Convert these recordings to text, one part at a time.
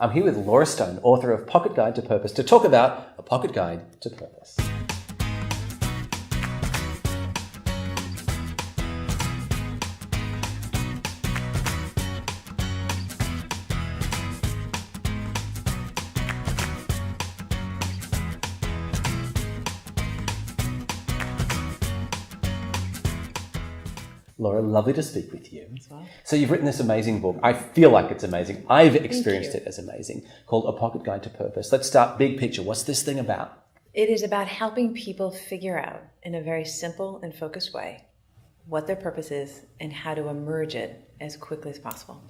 I'm here with Laura Stone, author of Pocket Guide to Purpose, to talk about A Pocket Guide to Purpose. Laura, lovely to speak with you. As well. So you've written this amazing book. I feel like it's amazing. I've experienced it as amazing, called A Pocket Guide to Purpose. Let's start big picture. What's this thing about? It is about helping people figure out in a very simple and focused way what their purpose is and how to emerge it as quickly as possible.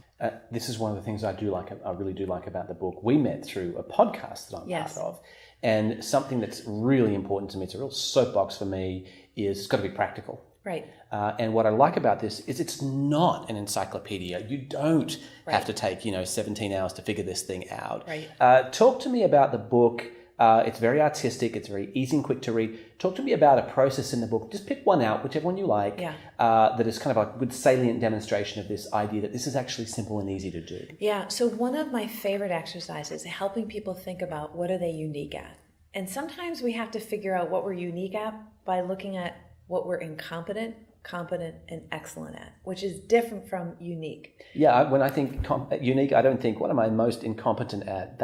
This is one of the things I really do like about the book. We met through a podcast that I'm part of. And something that's really important to me, it's a real soapbox for me, is it's got to be practical. Right. And what I like about this is it's not an encyclopedia. You don't have to take, 17 hours to figure this thing out. Right. Talk to me about the book. It's very artistic. It's very easy and quick to read. Talk to me about a process in the book. Just pick one out, whichever one you like, that is kind of a good salient demonstration of this idea that this is actually simple and easy to do. Yeah. So one of my favorite exercises is helping people think about what are they unique at. And sometimes we have to figure out what we're unique at by looking at what we're incompetent, competent, and excellent at, which is different from unique. Yeah, when I think unique, I don't think, what am I most incompetent at?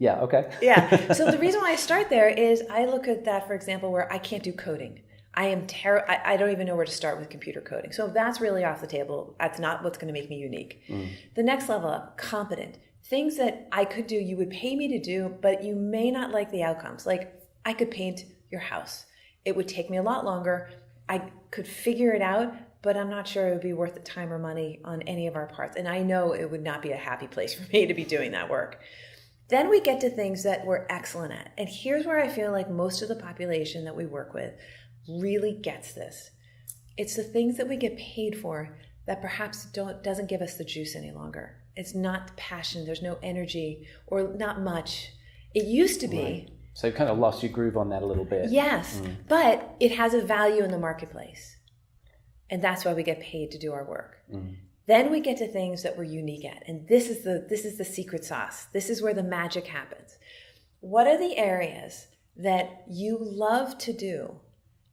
Okay. Yeah, so the reason why I start there is I look at that, for example, where I can't do coding. I don't even know where to start with computer coding. So that's really off the table. That's not what's going to make me unique. The next level up, competent. Things that I could do, you would pay me to do, but you may not like the outcomes. Like I could paint your house. It would take me a lot longer. I could figure it out, but I'm not sure it would be worth the time or money on any of our parts. And I know it would not be a happy place for me to be doing that work. Then we get to things that we're excellent at. And here's where I feel like most of the population that we work with really gets this. It's the things that we get paid for that perhaps doesn't give us the juice any longer. It's not passion, there's no energy, or not much. It used to be. Right. So you've kind of lost your groove on that a little bit. Yes, but it has a value in the marketplace. And that's why we get paid to do our work. Then we get to things that we're unique at. And this is the secret sauce. This is where the magic happens. What are the areas that you love to do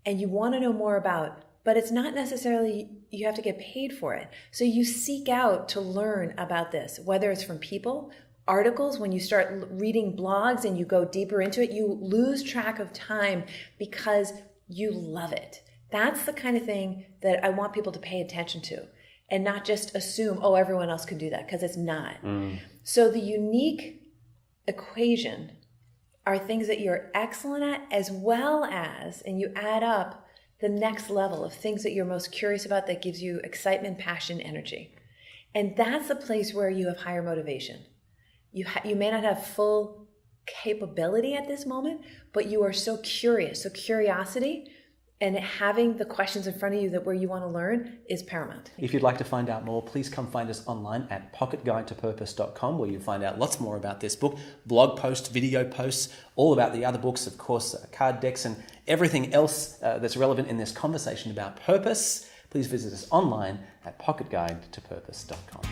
and you want to know more about, but it's not necessarily you have to get paid for it. So you seek out to learn about this, whether it's from people, articles. When you start reading blogs and you go deeper into it, you lose track of time because you love it. That's the kind of thing that I want people to pay attention to and not just assume, everyone else can do that, because it's not. So the unique equation are things that you're excellent at, as well as, and you add up the next level of things that you're most curious about that gives you excitement, passion, energy. And that's the place where you have higher motivation. You may not have full capability at this moment, but you are so curious. So curiosity and having the questions in front of you that where you want to learn is paramount. If you'd like to find out more, please come find us online at pocketguidetopurpose.com, where you'll find out lots more about this book, blog posts, video posts, all about the other books, of course, card decks and everything else that's relevant in this conversation about purpose. Please visit us online at pocketguidetopurpose.com.